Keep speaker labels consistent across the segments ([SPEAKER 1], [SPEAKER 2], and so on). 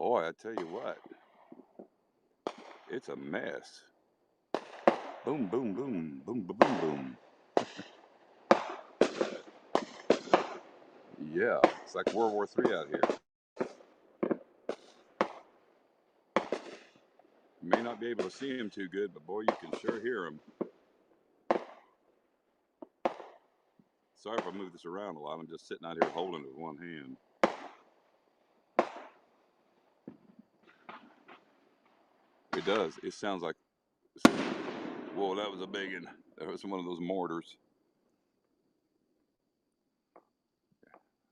[SPEAKER 1] Boy, I tell you what, it's a mess. Boom, boom, boom, boom, boom, boom, boom. Yeah, it's like World War III out here. You may not be able to see them too good, but boy, you can sure hear them. Sorry if I move this around a lot. I'm just sitting out here holding it with one hand. It does. It sounds like, whoa, that was a big one. That was one of those mortars.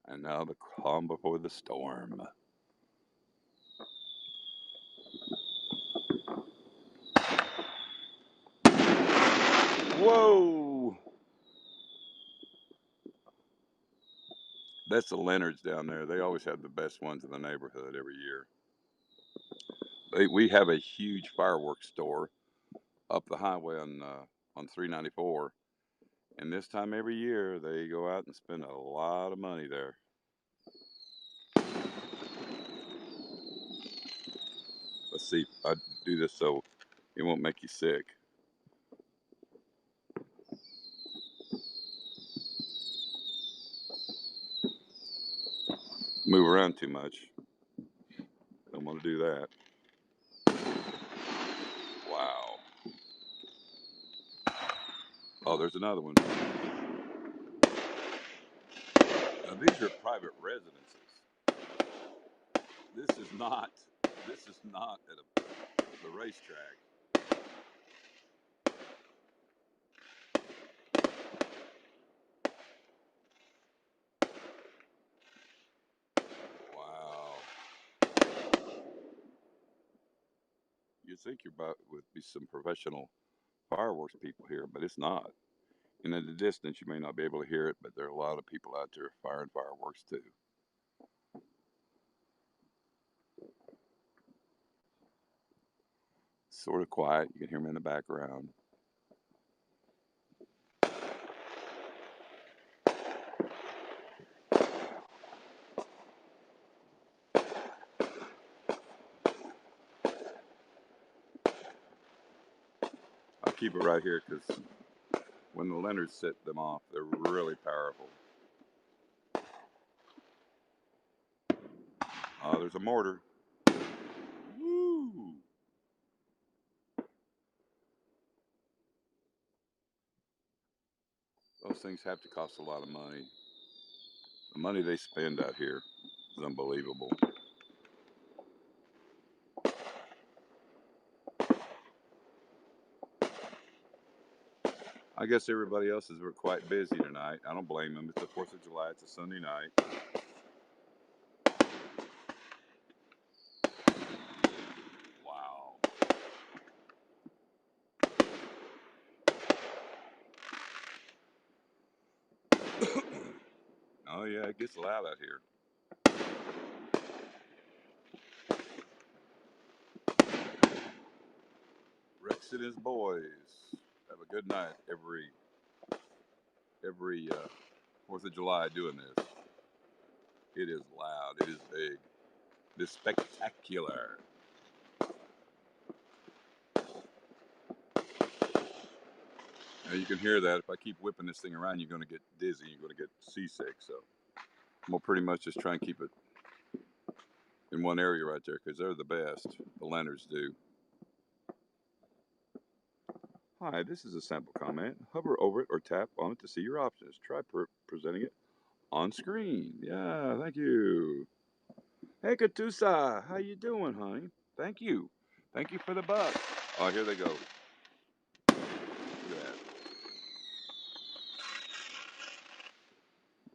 [SPEAKER 1] And now the calm before the storm. Whoa! That's the Leonards down there. They always have the best ones in the neighborhood every year. We have a huge fireworks store up the highway on 394, and this time every year they go out and spend a lot of money there. Let's see. I do this so it won't make you sick. Move around too much. Don't want to do that. Wow. Oh, there's another one. Now these are private residences. This is not. This is not at the racetrack. Wow. You'd think you're about would be some professional fireworks people here, but it's not. And in the distance, you may not be able to hear it, but there are a lot of people out there firing fireworks too. Sort of quiet. You can hear them in the background. I'll keep it right here because when the Leonards set them off, they're really powerful. There's a mortar. Woo! Those things have to cost a lot of money. The money they spend out here is unbelievable. I guess everybody else is quite busy tonight. I don't blame them. It's the 4th of July. It's a Sunday night. Wow. Oh, yeah, it gets loud out here. Rex and his boys have a good night every 4th of July doing this. It is loud. It is big. It is spectacular. Now you can hear that. If I keep whipping this thing around, you're going to get dizzy. You're going to get seasick. So I'm going to pretty much just try and keep it in one area right there because they're the best. The Leonards do. Hi, this is a sample comment. Hover over it or tap on it to see your options. Try presenting it on screen. Yeah, thank you. Hey, Katusa, how you doing, honey? Thank you. Thank you for the buck. Oh, here they go. Look at that.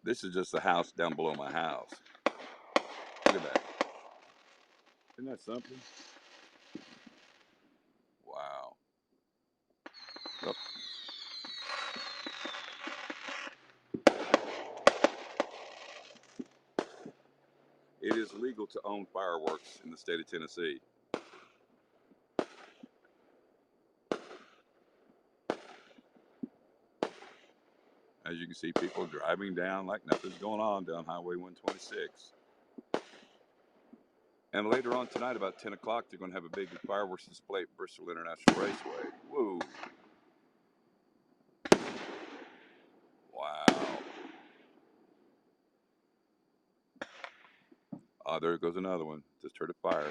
[SPEAKER 1] This is just the house down below my house. Look at that. Isn't that something? Wow. Oh, it is legal to own fireworks in the state of Tennessee. As you can see, people driving down like nothing's going on down Highway 126. And later on tonight, about 10 o'clock, they're going to have a big fireworks display at Bristol International Raceway. Woo! Wow. Oh, there goes another one. Just heard a fire.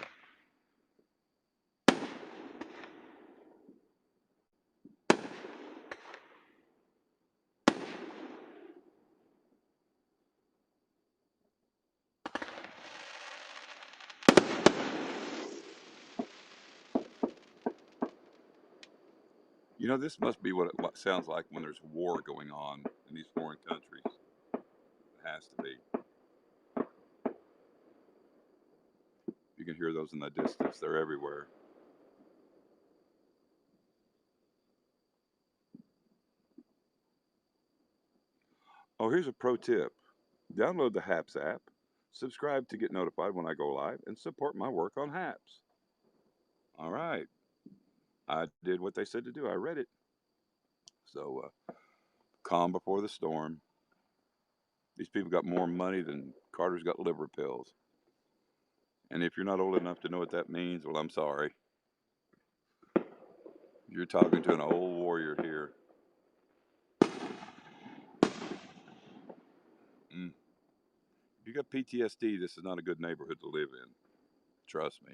[SPEAKER 1] You know, this must be what it sounds like when there's war going on in these foreign countries. It has to be. You can hear those in the distance. They're everywhere. Oh, here's a pro tip. Download the HAPS app, subscribe to get notified when I go live, and support my work on HAPS. All right. I did what they said to do. I read it. So, calm before the storm. These people got more money than Carter's got liver pills. And if you're not old enough to know what that means, well, I'm sorry. You're talking to an old warrior here. Mm. If you got PTSD, this is not a good neighborhood to live in. Trust me.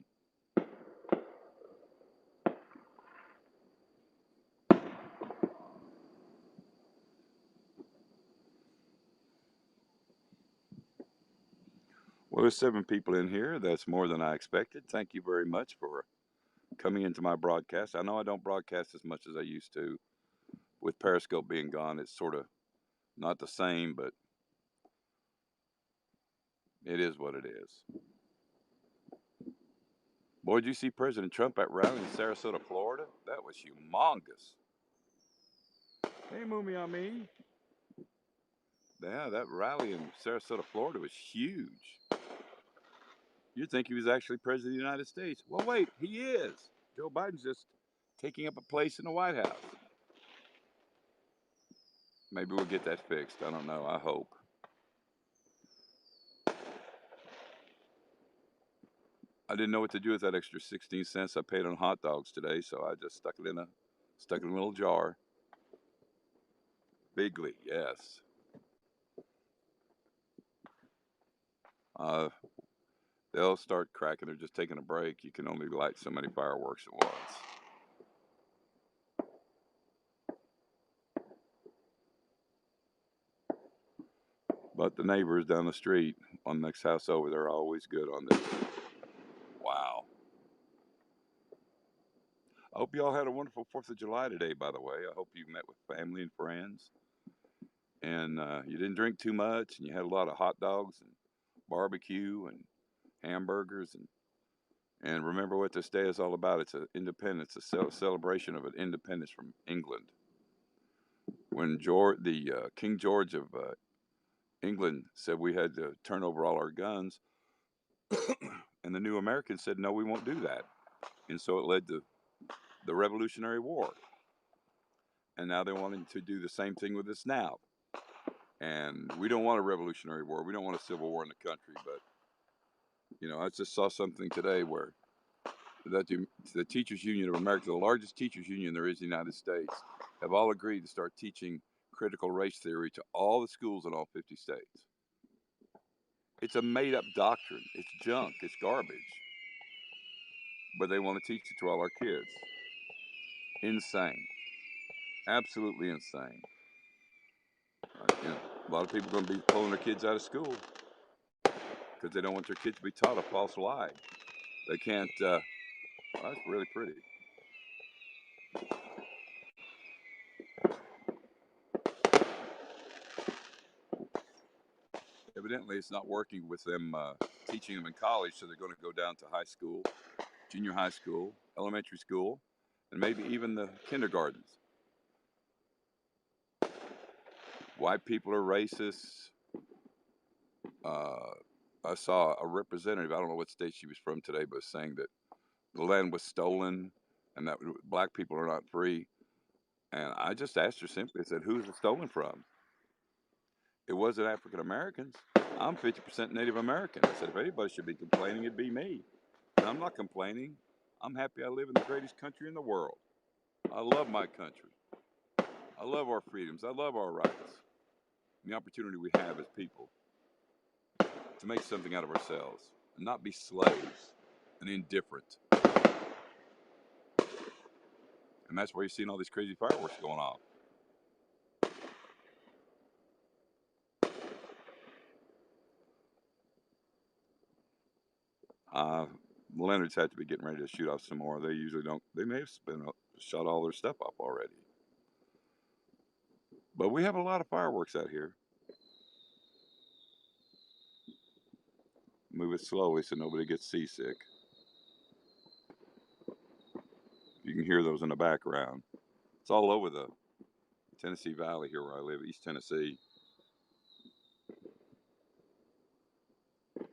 [SPEAKER 1] Well, there's 7 people in here. That's more than I expected. Thank you very much for coming into my broadcast. I know I don't broadcast as much as I used to. With Periscope being gone, it's sort of not the same, but it is what it is. Boy, did you see President Trump at rally in Sarasota, Florida? That was humongous. Hey, Mumiami. Yeah, that rally in Sarasota, Florida was huge. You'd think he was actually President of the United States. Well, wait, he is. Joe Biden's just taking up a place in the White House. Maybe we'll get that fixed. I don't know. I hope. I didn't know what to do with that extra 16 cents I paid on hot dogs today, so I just stuck it in a little jar. Bigly, yes. They'll start cracking. They're just taking a break. You can only light so many fireworks at once. But the neighbors down the street on the next house over, they're always good on this. Wow. I hope you all had a wonderful 4th of July today, by the way. I hope you met with family and friends. And you didn't drink too much, and you had a lot of hot dogs and barbecue and hamburgers. And remember what this day is all about. It's an independence, a celebration of an independence from England. When King George of England said we had to turn over all our guns, and the new Americans said, no, we won't do that. And so it led to the Revolutionary War. And now they're wanting to do the same thing with us now. And we don't want a Revolutionary War. We don't want a civil war in the country. But, you know, I just saw something today where that the Teachers Union of America, the largest teachers union there is in the United States, have all agreed to start teaching critical race theory to all the schools in all 50 states. It's a made-up doctrine. It's junk. It's garbage. But they want to teach it to all our kids. Insane. Absolutely insane. You know, a lot of people are going to be pulling their kids out of school because they don't want their kids to be taught a false lie. They can't. Well, that's really pretty. Evidently, it's not working with them teaching them in college, so they're going to go down to high school, junior high school, elementary school, and maybe even the kindergartens. White people are racist. I saw a representative, I don't know what state she was from today, but saying that the land was stolen and that black people are not free. And I just asked her simply, I said, who's it stolen from? It wasn't African Americans. I'm 50% Native American. I said, if anybody should be complaining, it'd be me. And I'm not complaining. I'm happy I live in the greatest country in the world. I love my country. I love our freedoms. I love our rights. And the opportunity we have as people to make something out of ourselves and not be slaves and indifferent. And that's why you're seeing all these crazy fireworks going off. The Leonards have to be getting ready to shoot off some more. They usually don't. They may have shot all their stuff off already. But we have a lot of fireworks out here. Move it slowly so nobody gets seasick. You can hear those in the background. It's all over the Tennessee Valley here where I live, East Tennessee.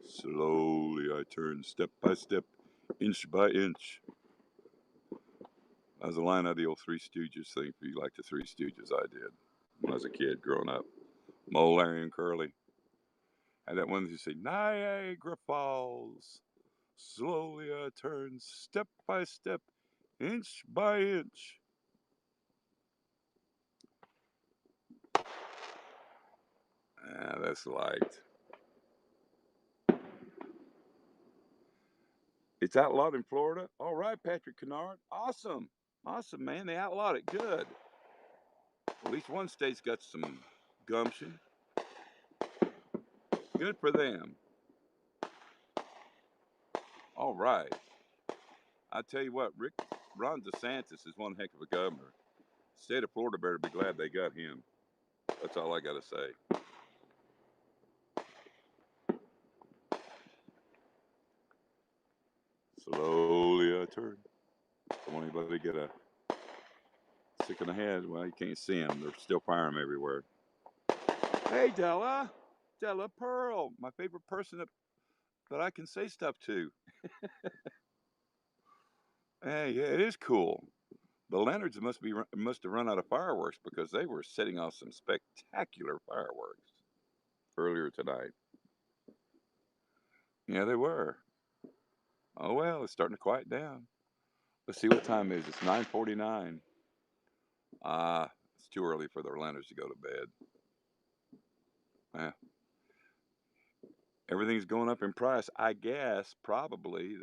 [SPEAKER 1] Slowly I turn, step by step, inch by inch. That was a line out of the old Three Stooges thing, if you like the Three Stooges. I did when I was a kid growing up. Moe, Larry, and Curly. And that one that you say, Niagara Falls. Slowly I turn, step by step, inch by inch. That's liked. It's outlawed in Florida. All right, Patrick Kennard. Awesome. Awesome, man. They outlawed it. Good. At least one state's got some gumption. Good for them. All right. I tell you what, Ron DeSantis is one heck of a governor. The state of Florida better be glad they got him. That's all I got to say. Slowly I turn. Don't want anybody to get a sick in the head. Well, you can't see them. They're still firing them everywhere. Hey, Della. Della Pearl, my favorite person that I can say stuff to. Hey, yeah, it is cool. The Leonards must have run out of fireworks because they were setting off some spectacular fireworks earlier tonight. Yeah, they were. Oh well, it's starting to quiet down. Let's see what time it is. It's 9:49. It's too early for the Leonards to go to bed. Yeah. Everything's going up in price. I guess probably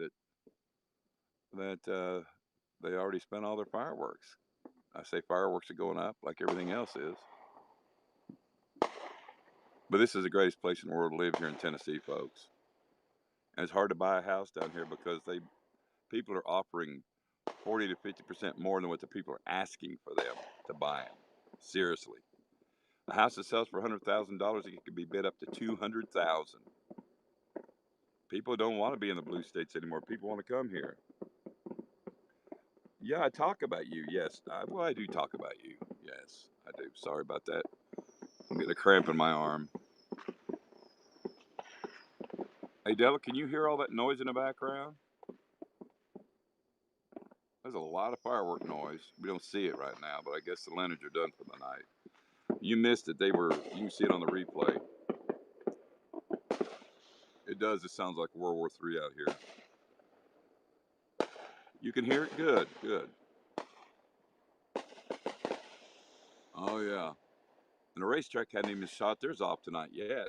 [SPEAKER 1] that they already spent all their fireworks. I say fireworks are going up like everything else is. But this is the greatest place in the world to live here in Tennessee, folks. And it's hard to buy a house down here because people are offering 40 to 50% more than what the people are asking for them to buy them. Seriously. A house that sells for $100,000, it could be bid up to $200,000. People don't want to be in the blue states anymore. People want to come here. Yeah, I talk about you. Yes. I do talk about you. Yes, I do. Sorry about that. I'm getting a cramp in my arm. Hey, Della, can you hear all that noise in the background? There's a lot of firework noise. We don't see it right now, but I guess the Leonards are done for the night. You missed it. You can see it on the replay. It does. It sounds like World War III out here. You can hear it? Good, good. Oh, yeah. And the racetrack hadn't even shot theirs off tonight yet.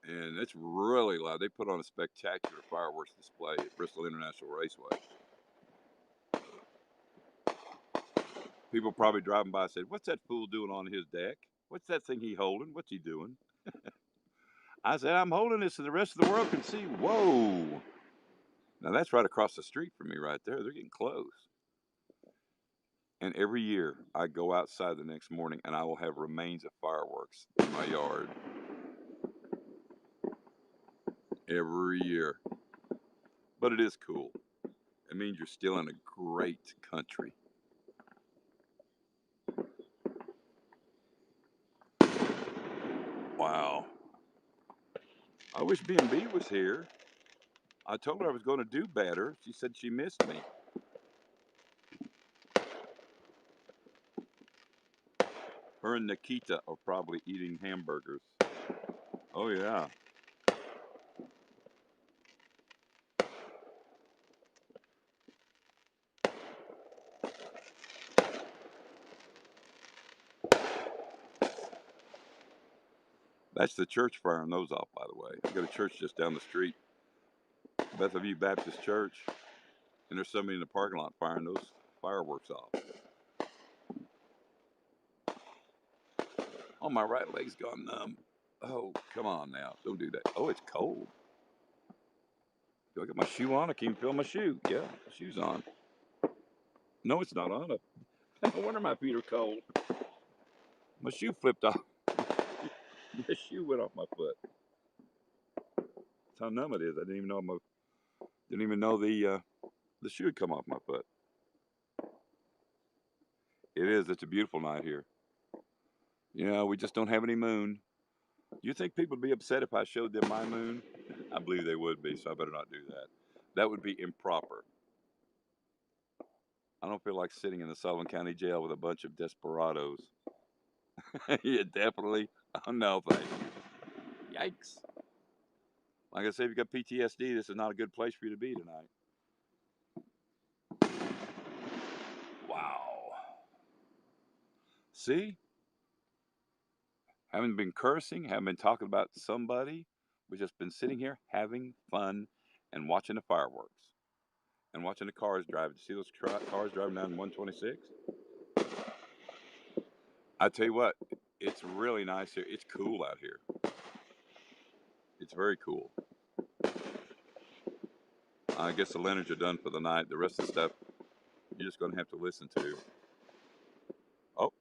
[SPEAKER 1] And it's really loud. They put on a spectacular fireworks display at Bristol International Raceway. People probably driving by said, "What's that fool doing on his deck? What's that thing he holding? What's he doing?" I said, "I'm holding this so the rest of the world can see." Whoa. Now that's right across the street from me right there. They're getting close. And every year I go outside the next morning and I will have remains of fireworks in my yard. Every year. But it is cool. It means you're still in a great country. Wow. I wish B&B was here. I told her I was going to do better. She said she missed me. Her and Nikita are probably eating hamburgers. Oh, yeah. That's the church firing those off, by the way. I go to church just down the street, Bethevue Baptist Church, and there's somebody in the parking lot firing those fireworks off. Oh, my right leg's gone numb. Oh, come on now. Don't do that. Oh, it's cold. Do I got my shoe on? I can't feel my shoe. Yeah, my shoe's on. No, it's not on. No wonder my feet are cold. My shoe flipped off. The shoe went off my foot. That's how numb it is. I didn't even know the shoe had come off my foot. It is. It's a beautiful night here. Yeah, we just don't have any moon. You think people would be upset if I showed them my moon? I believe they would be, so I better not do that. That would be improper. I don't feel like sitting in the Sullivan County Jail with a bunch of desperados. Yeah, definitely. Oh, no, thank you. Yikes. Like I said, if you got PTSD, this is not a good place for you to be tonight. Wow. See? Haven't been cursing, haven't been talking about somebody. We've just been sitting here having fun and watching the fireworks and watching the cars driving. See those cars driving down 126? I tell you what, it's really nice here. It's cool out here. It's very cool. I guess the Leonards are done for the night. The rest of the stuff you're just going to have to listen to. Oh,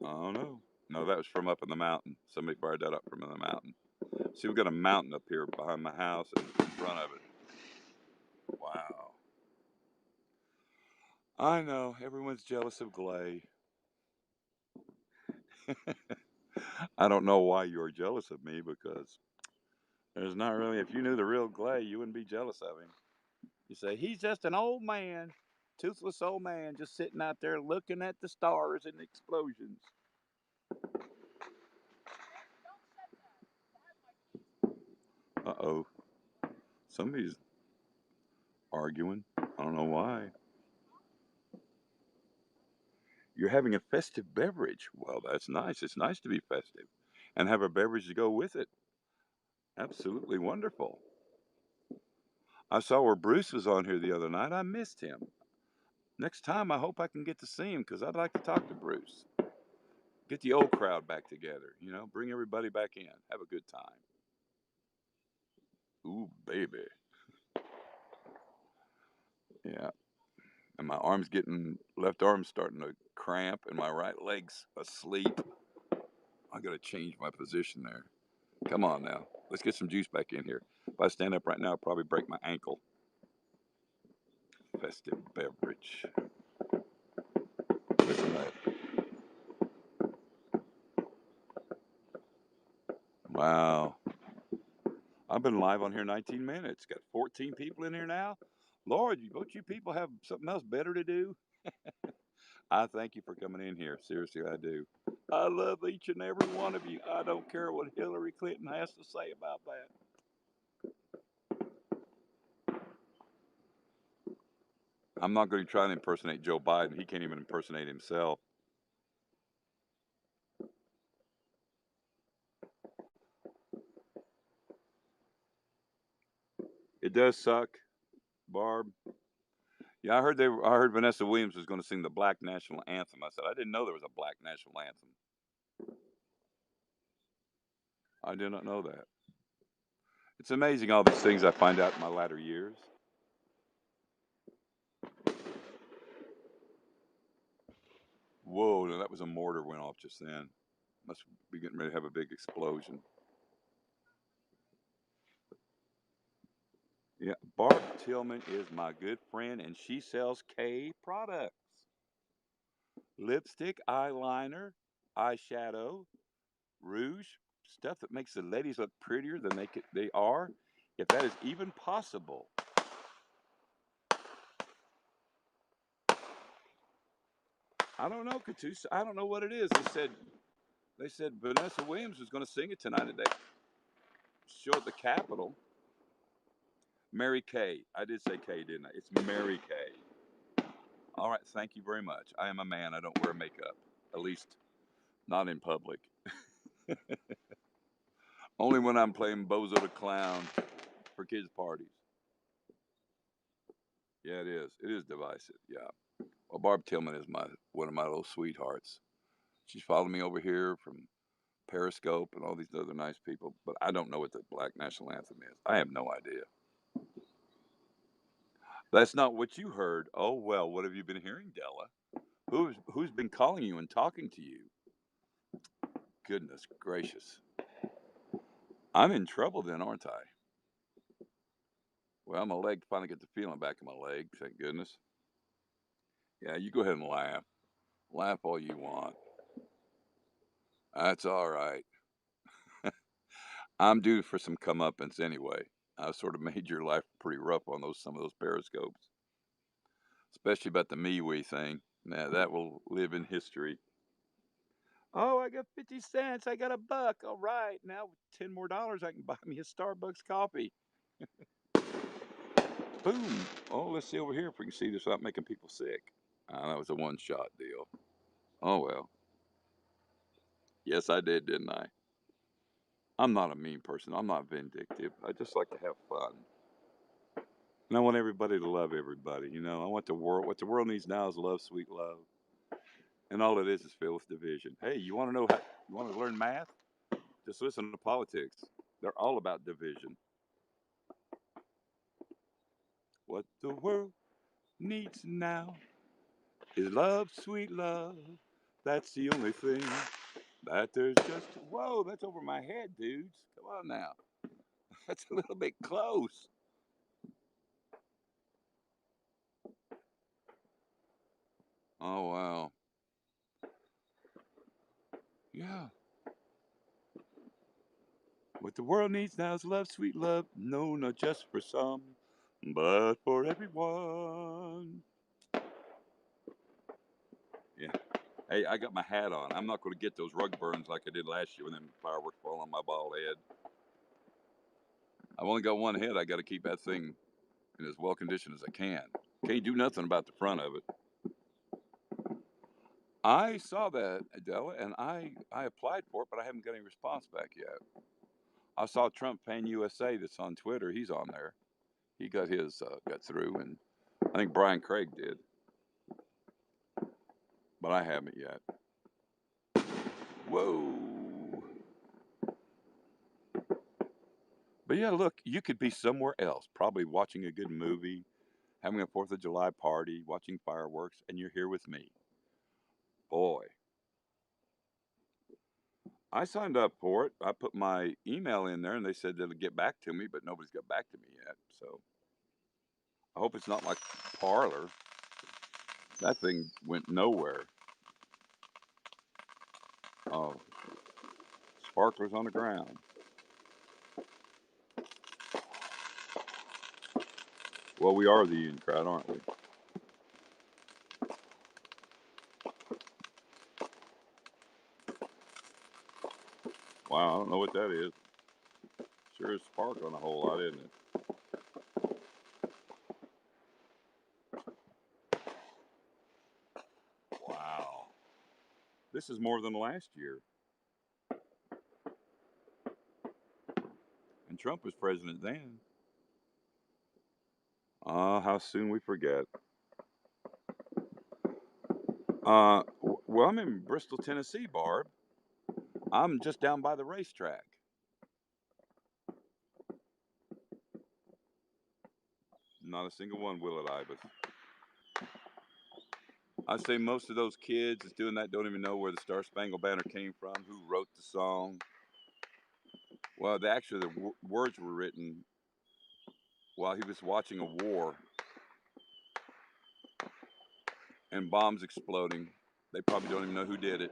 [SPEAKER 1] oh no. No, that was from up in the mountain. Somebody fired that up from the mountain. See, we've got a mountain up here behind my house and in front of it. Wow. I know. Everyone's jealous of Glay. I don't know why you're jealous of me because there's not really, if you knew the real Glay, you wouldn't be jealous of him. You say, he's just an old man, toothless old man, just sitting out there looking at the stars and the explosions. Uh-oh. Somebody's arguing. I don't know why. You're having a festive beverage. Well, that's nice. It's nice to be festive and have a beverage to go with it. Absolutely wonderful. I saw where Bruce was on here the other night. I missed him. Next time, I hope I can get to see him because I'd like to talk to Bruce. Get the old crowd back together, bring everybody back in. Have a good time. Ooh, baby. Yeah. And my left arm's starting to cramp and my right leg's asleep. I got to change my position there. Come on now. Let's get some juice back in here. If I stand up right now, I'll probably break my ankle. Festive beverage. Listen to that. Wow. I've been live on here 19 minutes. Got 14 people in here now. Lord, don't you people have something else better to do? I thank you for coming in here. Seriously, I do. I love each and every one of you. I don't care what Hillary Clinton has to say about that. I'm not going to try to impersonate Joe Biden. He can't even impersonate himself. It does suck, Barb. Yeah, I heard Vanessa Williams was going to sing the Black National Anthem. I said, I didn't know there was a Black National Anthem. I did not know that. It's amazing all these things I find out in my latter years. Whoa, that was a mortar went off just then. Must be getting ready to have a big explosion. Yeah, Barb Tillman is my good friend, and she sells K products. Lipstick, eyeliner, eyeshadow, rouge, stuff that makes the ladies look prettier than they are, if that is even possible. I don't know, Katusa. I don't know what it is. They said Vanessa Williams was going to sing it tonight at the show at the Capitol. Mary Kay. I did say Kay, didn't I? It's Mary Kay. All right, thank you very much. I am a man. I don't wear makeup, at least not in public. Only when I'm playing Bozo the Clown for kids' parties. Yeah, it is. It is divisive. Yeah. Well, Barb Tillman is one of my little sweethearts. She's followed me over here from Periscope and all these other nice people, but I don't know what the Black National Anthem is. I have no idea. That's not what you heard. Oh well, what have you been hearing, Della? Who's been calling you and talking to you? Goodness gracious. I'm in trouble then, aren't I? Well, my leg finally get the feeling back in my leg, thank goodness. Yeah, you go ahead and laugh. Laugh all you want. That's all right. I'm due for some comeuppance anyway. I've sort of made your life pretty rough on some of those periscopes, especially about the MeWe thing. Now that will live in history. Oh, I got 50 cents. I got a buck. All right. Now with $10 more, I can buy me a Starbucks coffee. Boom. Oh, let's see over here if we can see this without making people sick. That was a one-shot deal. Oh, well. Yes, I did, didn't I? I'm not a mean person. I'm not vindictive. I just like to have fun. And I want everybody to love everybody. I want what the world needs now is love, sweet love. And all it is filled with division. Hey, you want to you want to learn math? Just listen to politics. They're all about division. What the world needs now is love, sweet love. That's the only thing that there's just. Whoa, that's over my head, dudes. Come on now. That's a little bit close. Oh, wow. Yeah. What the world needs now is love, sweet love. No, not just for some, but for everyone. Yeah. Hey, I got my hat on. I'm not going to get those rug burns like I did last year when them fireworks fall on my bald head. I've only got one head. I got to keep that thing in as well conditioned as I can. Can't do nothing about the front of it. I saw that, Adela, and I applied for it, but I haven't got any response back yet. I saw Trump Pan USA that's on Twitter. He's on there. He got his got through, and I think Brian Craig did, but I haven't yet. Whoa. But yeah, look, you could be somewhere else, probably watching a good movie, having a 4th of July party, watching fireworks, and you're here with me. Boy, I signed up for it. I put my email in there and they said they'll get back to me, but nobody's got back to me yet. So I hope it's not like Parlor. That thing went nowhere. Oh, sparklers on the ground. Well, we are the union crowd, aren't we? Wow, I don't know what that is. Sure is sparkling a whole lot, isn't it? Wow. This is more than last year. And Trump was president then. Ah, how soon we forget. Well, I'm in Bristol, Tennessee, Barb. I'm just down by the racetrack. Not a single one will at Ibis. I say most of those kids that's doing that don't even know where the Star Spangled Banner came from, who wrote the song. Well, the words were written while he was watching a war and bombs exploding. They probably don't even know who did it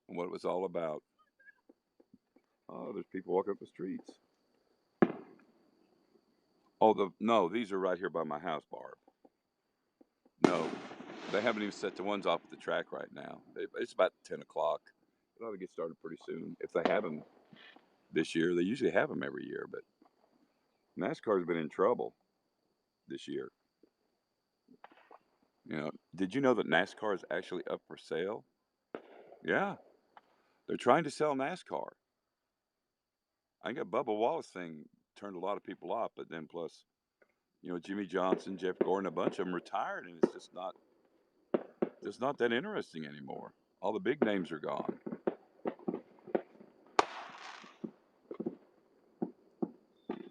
[SPEAKER 1] and what it was all about. Oh, there's people walking up the streets. Oh, no, these are right here by my house, Barb. No, they haven't even set the ones off at the track right now. It's about 10 o'clock. It ought to get started pretty soon. If they have them this year, they usually have them every year, but NASCAR's been in trouble this year. Did you know that NASCAR is actually up for sale? Yeah, they're trying to sell NASCAR. I think that Bubba Wallace thing turned a lot of people off, but then plus, Jimmy Johnson, Jeff Gordon, a bunch of them retired, and it's just not that interesting anymore. All the big names are gone.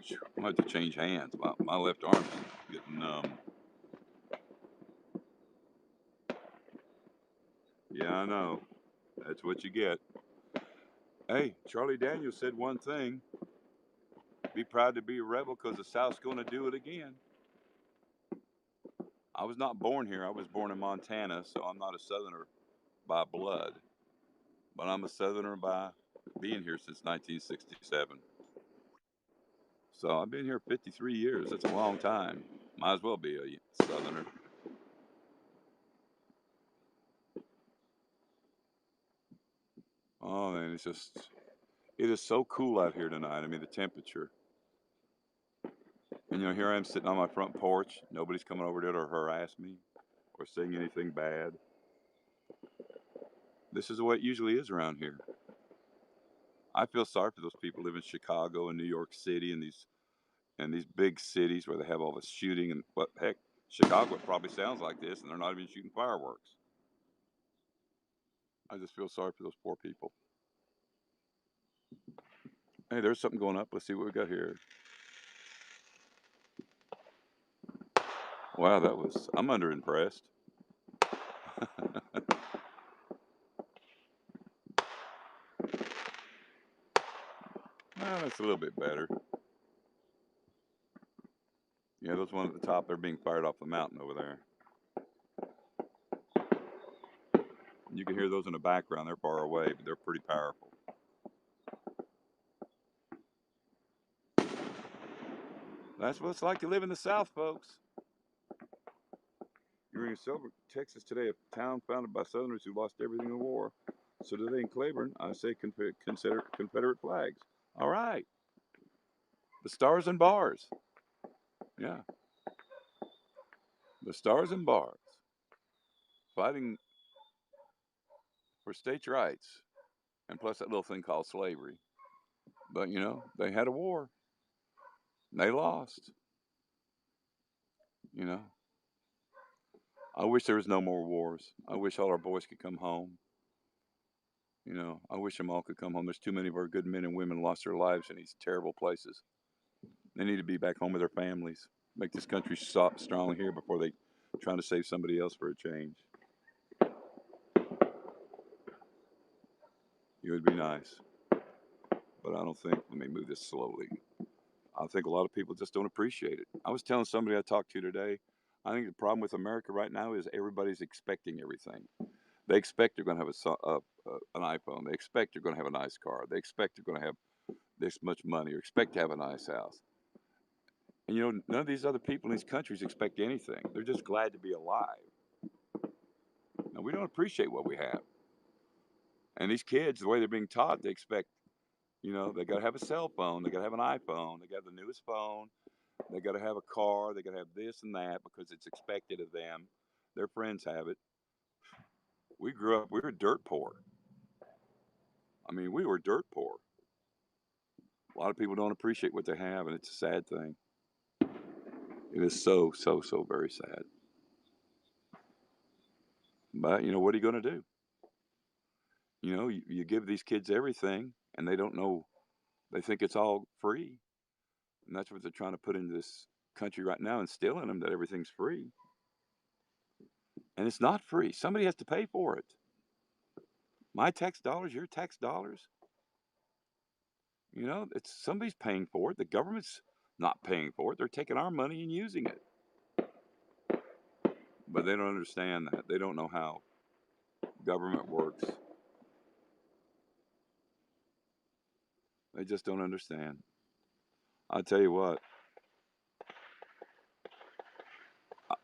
[SPEAKER 1] Phew, I might have to change hands. My left arm's getting numb. Yeah, I know. That's what you get. Hey, Charlie Daniels said one thing: be proud to be a rebel because the South's going to do it again. I was not born here. I was born in Montana, so I'm not a Southerner by blood, but I'm a Southerner by being here since 1967. So I've been here 53 years. That's a long time. Might as well be a Southerner. Oh man, it is so cool out here tonight. I mean, the temperature. And here I am sitting on my front porch. Nobody's coming over there to harass me or saying anything bad. This is the way it usually is around here. I feel sorry for those people who live in Chicago and New York City and these big cities where they have all this shooting and what heck, Chicago probably sounds like this and they're not even shooting fireworks. I just feel sorry for those poor people. Hey, there's something going up. Let's see what we got here. Wow, I'm under impressed. Well, that's a little bit better. Yeah, those ones at the top, they're being fired off the mountain over there. You can hear those in the background. They're far away, but they're pretty powerful. That's what it's like to live in the South, folks. You're in Silver, Texas today, a town founded by Southerners who lost everything in the war. So today in Claiborne, I say consider Confederate flags. All right. The stars and bars. Yeah. The stars and bars. Fighting for states' rights. And plus that little thing called slavery. But, they had a war. And they lost. You know. I wish there was no more wars. I wish all our boys could come home. I wish them all could come home. There's too many of our good men and women lost their lives in these terrible places. They need to be back home with their families. Make this country strong here before they trying to save somebody else for a change. It would be nice. But I don't think, let me move this slowly. I think a lot of people just don't appreciate it. I was telling somebody I talked to today, I think the problem with America right now is everybody's expecting everything. They expect they're going to have an iPhone. They expect they're going to have a nice car. They expect they're going to have this much money or expect to have a nice house. And none of these other people in these countries expect anything. They're just glad to be alive. Now, we don't appreciate what we have. And these kids, the way they're being taught, they expect, they got to have a cell phone. They got to have an iPhone. They got the newest phone. They got to have a car. They got to have this and that because it's expected of them. Their friends have it. We grew up, we were dirt poor. I mean, we were dirt poor. A lot of people don't appreciate what they have, and it's a sad thing. It is so, so, so very sad. But, what are you going to do? You give these kids everything, and they don't know, they think it's all free. And that's what they're trying to put into this country right now, instilling them that everything's free. And it's not free. Somebody has to pay for it. My tax dollars, your tax dollars. It's somebody's paying for it. The government's not paying for it. They're taking our money and using it. But they don't understand that. They don't know how government works. They just don't understand. I'll tell you what,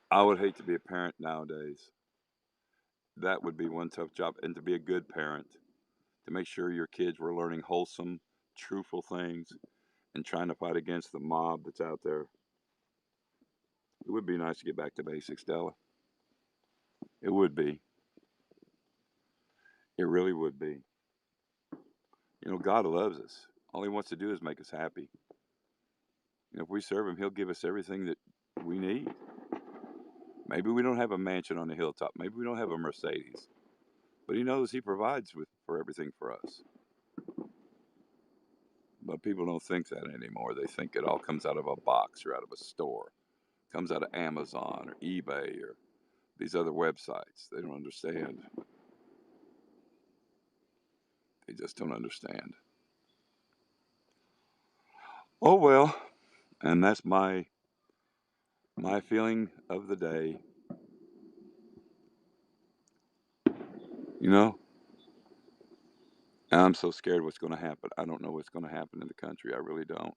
[SPEAKER 1] I would hate to be a parent nowadays. That would be one tough job. And to be a good parent, to make sure your kids were learning wholesome, truthful things and trying to fight against the mob that's out there. It would be nice to get back to basics, Della. It would be. It really would be. You know, God loves us. All he wants to do is make us happy. And if we serve him, he'll give us everything that we need. Maybe we don't have a mansion on the hilltop. Maybe we don't have a Mercedes. But he knows he provides for everything for us. But people don't think that anymore. They think it all comes out of a box or out of a store. It comes out of Amazon or eBay or these other websites. They don't understand. They just don't understand. Oh well, and that's my feeling of the day. You know, and I'm so scared what's going to happen. I don't know what's going to happen in the country. I really don't.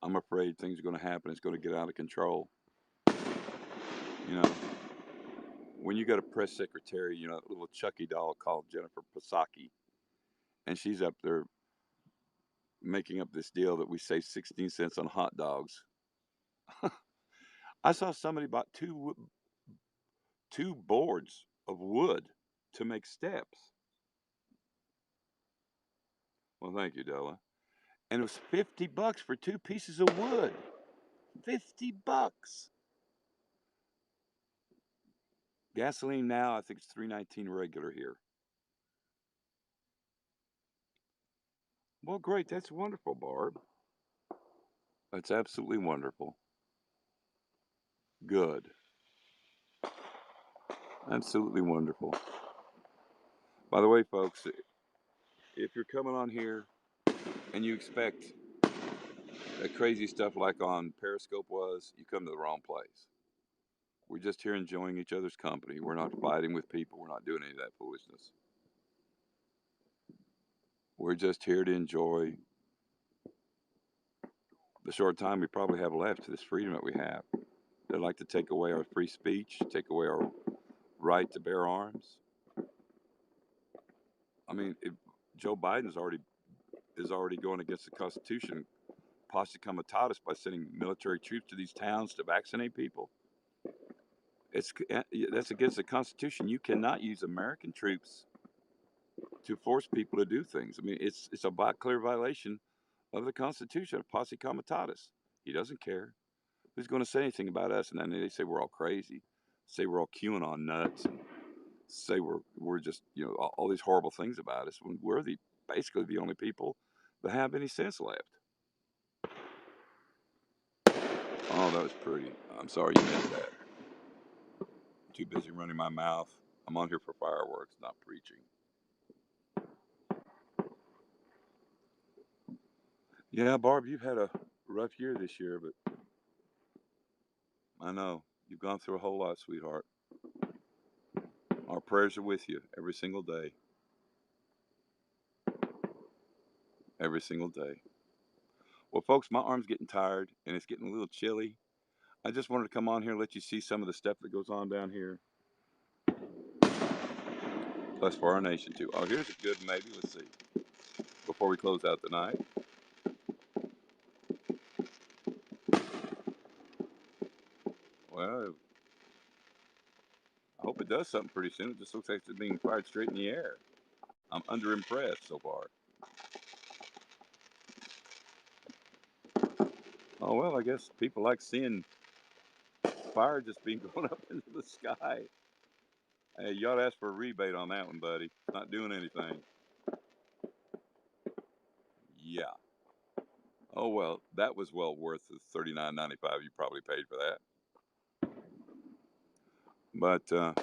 [SPEAKER 1] I'm afraid things are going to happen. It's going to get out of control. You know, when you got a press secretary, you know, a little Chucky doll called Jennifer Psaki, and she's up there making up this deal that we save 16 cents on hot dogs. I saw somebody bought two boards of wood to make steps. Well, thank you, Della. And it was $50 for two pieces of wood. $50. Gasoline now, I think it's $3.19 regular here. Well, great. That's wonderful, Barb. That's absolutely wonderful. Good. Absolutely wonderful. By the way, folks, if you're coming on here and you expect that crazy stuff like on Periscope was, you come to the wrong place. We're just here enjoying each other's company. We're not fighting with people. We're not doing any of that foolishness. We're just here to enjoy the short time we probably have left to this freedom that we have. They'd like to take away our free speech, take away our right to bear arms. I mean, if Joe Biden is already going against the Constitution, posse comitatus, by sending military troops to these towns to vaccinate people. That's against the Constitution. You cannot use American troops to force people to do things. I mean, it's a clear violation of the Constitution. Posse comitatus. He doesn't care. Who's going to say anything about us? And then they say we're all crazy, say we're all QAnon nuts, and say we're just all these horrible things about us when we're basically the only people that have any sense left. Oh, that was pretty. I'm sorry you missed that. Too busy running my mouth. I'm on here for fireworks, not preaching. Yeah, Barb, you've had a rough year this year, but I know you've gone through a whole lot, sweetheart. Our prayers are with you every single day. Every single day. Well, folks, my arm's getting tired and it's getting a little chilly. I just wanted to come on here and let you see some of the stuff that goes on down here. Plus for our nation, too. Oh, here's a good maybe. Let's see. Before we close out the night. Well, I hope it does something pretty soon. It just looks like it's being fired straight in the air. I'm underimpressed so far. Oh, well, I guess people like seeing fire just being going up into the sky. Hey, you ought to ask for a rebate on that one, buddy. It's not doing anything. Yeah. Oh, well, that was well worth the $39.95 you probably paid for that. But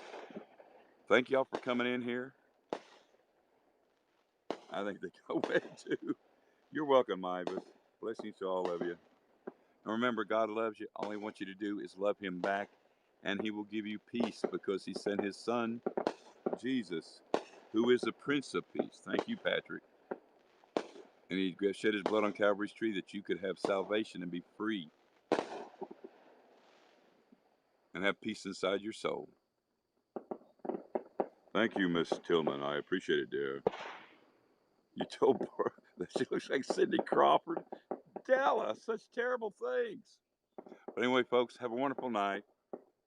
[SPEAKER 1] thank y'all for coming in here. I think they go away too. You're welcome, Ivis. Blessings to all of you. And remember, God loves you. All he wants you to do is love him back, and he will give you peace because he sent his son, Jesus, who is the Prince of Peace. Thank you, Patrick. And he shed his blood on Calvary's tree that you could have salvation and be free and have peace inside your soul. Thank you, Miss Tillman. I appreciate it, dear. You told Brooke that she looks like Cindy Crawford. Della, such terrible things. But anyway, folks, have a wonderful night.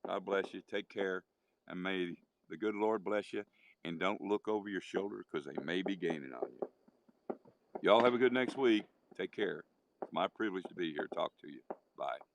[SPEAKER 1] God bless you. Take care. and may the good Lord bless you. And don't look over your shoulder because they may be gaining on you. Y'all have a good next week. Take care. It's my privilege to be here. Talk to you. Bye.